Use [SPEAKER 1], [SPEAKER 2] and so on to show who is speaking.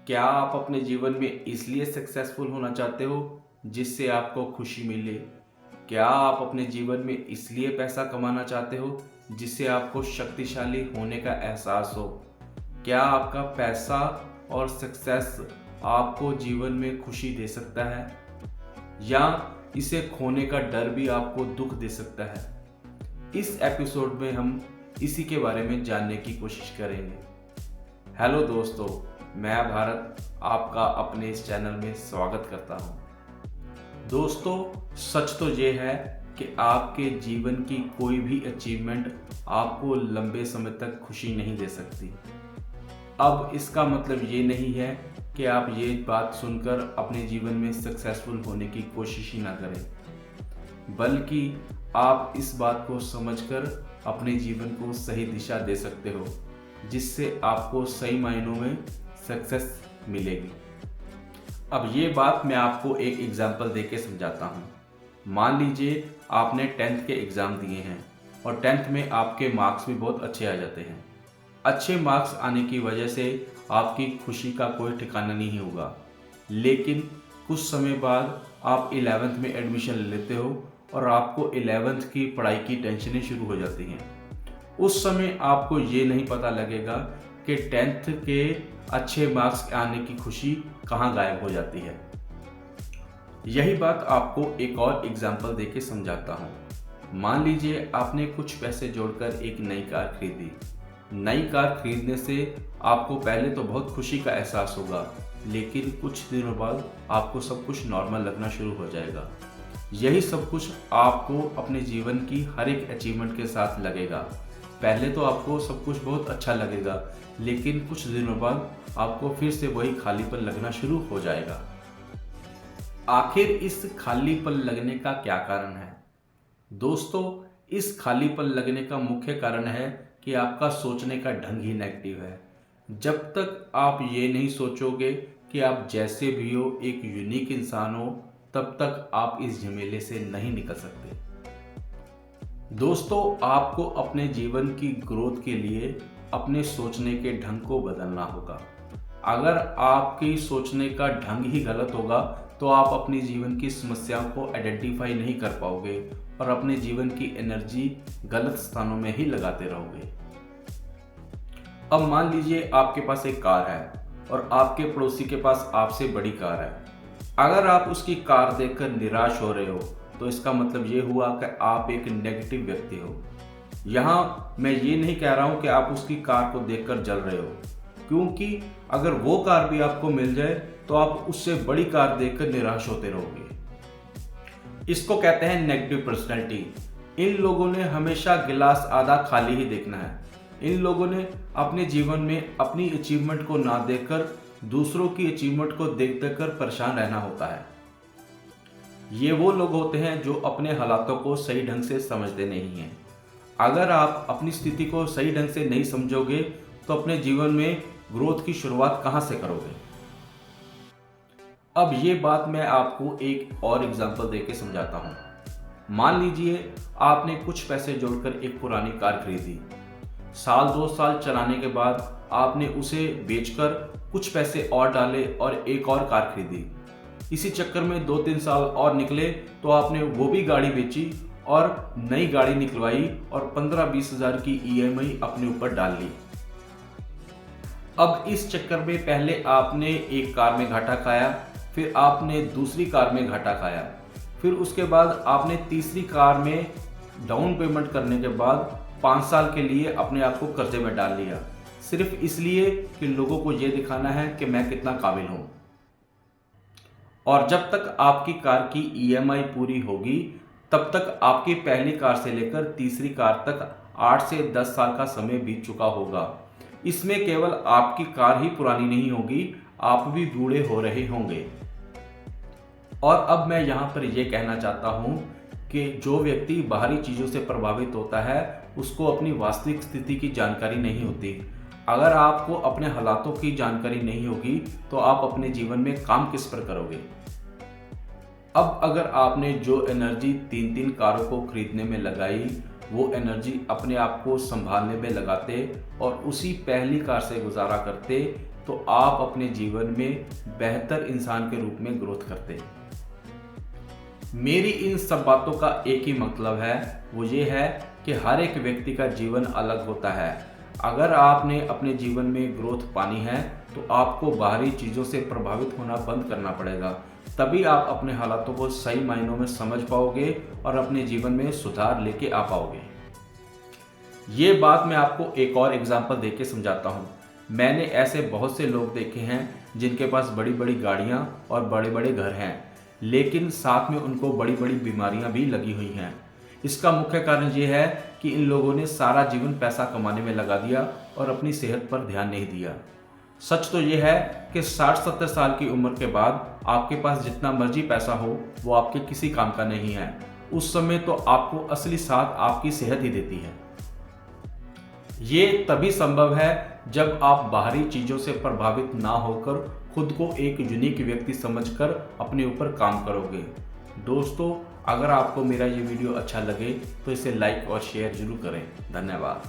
[SPEAKER 1] क्या आप अपने जीवन में इसलिए सक्सेसफुल होना चाहते हो जिससे आपको खुशी मिले? क्या आप अपने जीवन में इसलिए पैसा कमाना चाहते हो जिससे आपको शक्तिशाली होने का एहसास हो? क्या आपका पैसा और सक्सेस आपको जीवन में खुशी दे सकता है या इसे खोने का डर भी आपको दुख दे सकता है? इस एपिसोड में हम इसी के बारे में जानने की कोशिश करेंगे। हेलो दोस्तों, मैं भारत आपका अपने इस चैनल में स्वागत करता हूं। दोस्तों, सच तो ये है कि आपके जीवन की कोई भी अचीवमेंट आपको लंबे समय तक खुशी नहीं दे सकती। अब इसका मतलब ये नहीं है कि आप ये बात सुनकर अपने जीवन में सक्सेसफुल होने की कोशिश ही ना करें, बल्कि आप इस बात को समझकर अपने जीवन को सही दिशा दे सकते हो जिससे आपको सही मायनों में सक्सेस मिलेगी। अब ये बात मैं आपको एक एग्जांपल देके समझाता हूँ। मान लीजिए आपने 10th के एग्ज़ाम दिए हैं और 10th में आपके मार्क्स भी बहुत अच्छे आ जाते हैं। अच्छे मार्क्स आने की वजह से आपकी खुशी का कोई ठिकाना नहीं होगा, लेकिन कुछ समय बाद आप 11th में एडमिशन ले लेते हो और आपको 11th की पढ़ाई की टेंशनें शुरू हो जाती हैं। उस समय आपको ये नहीं पता लगेगा कि 10th के अच्छे मार्क्स आने की खुशी कहाँ गायब हो जाती है। यही बात आपको एक और एग्जाम्पल देके समझाता हूँ। मान लीजिए आपने कुछ पैसे जोड़कर एक नई कार खरीदी। नई कार खरीदने से आपको पहले तो बहुत खुशी का एहसास होगा, लेकिन कुछ दिनों बाद आपको सब कुछ नॉर्मल लगना शुरू हो जाएगा। यही सब कुछ आपको अपने जीवन की हर एक अचीवमेंट के साथ लगेगा। पहले तो आपको सब कुछ बहुत अच्छा लगेगा, लेकिन कुछ दिनों बाद आपको फिर से वही खालीपन लगना शुरू हो जाएगा। आखिर इस खालीपन लगने का क्या कारण है? दोस्तों, इस खालीपन लगने का मुख्य कारण है कि आपका सोचने का ढंग ही नेगेटिव है। जब तक आप ये नहीं सोचोगे कि आप जैसे भी हो एक यूनिक इंसान हो, तब तक आप इस झमेले से नहीं निकल सकते। दोस्तों, आपको अपने जीवन की ग्रोथ के लिए अपने सोचने के ढंग को बदलना होगा। अगर आपकी सोचने का ढंग ही गलत होगा तो आप अपने जीवन की समस्याओं को आइडेंटिफाई नहीं कर पाओगे और अपने जीवन की एनर्जी गलत स्थानों में ही लगाते रहोगे। अब मान लीजिए आपके पास एक कार है और आपके पड़ोसी के पास आपसे बड़ी कार है। अगर आप उसकी कार देखकर निराश हो रहे हो तो इसका मतलब ये हुआ कि आप एक नेगेटिव व्यक्ति हो। यहाँ मैं ये नहीं कह रहा हूँ कि आप उसकी कार को देखकर जल रहे हो, क्योंकि अगर वो कार भी आपको मिल जाए तो आप उससे बड़ी कार देखकर निराश होते रहोगे। इसको कहते हैं नेगेटिव पर्सनैलिटी। इन लोगों ने हमेशा गिलास आधा खाली ही देखना है। इन लोगों ने अपने जीवन में अपनी अचीवमेंट को ना देखकर दूसरों की अचीवमेंट को देख देख कर परेशान रहना होता है। ये वो लोग होते हैं जो अपने हालातों को सही ढंग से समझते नहीं हैं। अगर आप अपनी स्थिति को सही ढंग से नहीं समझोगे तो अपने जीवन में ग्रोथ की शुरुआत कहाँ से करोगे? अब ये बात मैं आपको एक और एग्जांपल देके समझाता हूँ। मान लीजिए आपने कुछ पैसे जोड़कर एक पुरानी कार खरीदी। साल 2 साल चलाने के बाद आपने उसे बेचकर कुछ पैसे और डाले और एक और कार खरीदी। इसी चक्कर में 2-3 साल और निकले तो आपने वो भी गाड़ी बेची और नई गाड़ी निकलवाई और 15-20 हज़ार की EMI अपने ऊपर डाल ली। अब इस चक्कर में पहले आपने एक कार में घाटा खाया, फिर आपने दूसरी कार में घाटा खाया, फिर उसके बाद आपने तीसरी कार में डाउन पेमेंट करने के बाद 5 साल के लिए अपने आप को कर्जे में डाल लिया, सिर्फ इसलिए कि लोगों को ये दिखाना है कि मैं कितना काबिल हूँ। और जब तक आपकी कार की EMI पूरी होगी तब तक आपकी पहली कार से लेकर तीसरी कार तक 8 से 10 साल का समय बीत चुका होगा। इसमें केवल आपकी कार ही पुरानी नहीं होगी, आप भी बूढ़े हो रहे होंगे। और अब मैं यहाँ पर यह कहना चाहता हूँ कि जो व्यक्ति बाहरी चीज़ों से प्रभावित होता है उसको अपनी वास्तविक स्थिति की जानकारी नहीं होती। अगर आपको अपने हालातों की जानकारी नहीं होगी तो आप अपने जीवन में काम किस पर करोगे? अब अगर आपने जो एनर्जी 3-3 कारों को खरीदने में लगाई, वो एनर्जी अपने आप को संभालने में लगाते और उसी पहली कार से गुजारा करते, तो आप अपने जीवन में बेहतर इंसान के रूप में ग्रोथ करते। मेरी इन सब बातों का एक ही मतलब है, वो ये है कि हर एक व्यक्ति का जीवन अलग होता है। अगर आपने अपने जीवन में ग्रोथ पानी है तो आपको बाहरी चीज़ों से प्रभावित होना बंद करना पड़ेगा, तभी आप अपने हालातों को सही मायनों में समझ पाओगे और अपने जीवन में सुधार लेके आ पाओगे। ये बात मैं आपको एक और एग्जाम्पल देके समझाता हूँ। मैंने ऐसे बहुत से लोग देखे हैं जिनके पास बड़ी बड़ी गाड़ियाँ और बड़े बड़े घर हैं, लेकिन साथ में उनको बड़ी बड़ी बीमारियां भी लगी हुई हैं। इसका मुख्य कारण ये है कि इन लोगों ने सारा जीवन पैसा कमाने में लगा दिया और अपनी सेहत पर ध्यान नहीं दिया। सच तो ये है कि 60-70 साल की उम्र के बाद आपके पास जितना मर्जी पैसा हो वो आपके किसी काम का नहीं है। उस समय तो आपको असली साथ आपकी सेहत ही देती है। ये तभी संभव है जब आप बाहरी चीज़ों से प्रभावित ना होकर खुद को एक यूनिक व्यक्ति समझकर अपने ऊपर काम करोगे। दोस्तों, अगर आपको मेरा ये वीडियो अच्छा लगे तो इसे लाइक और शेयर जरूर करें। धन्यवाद।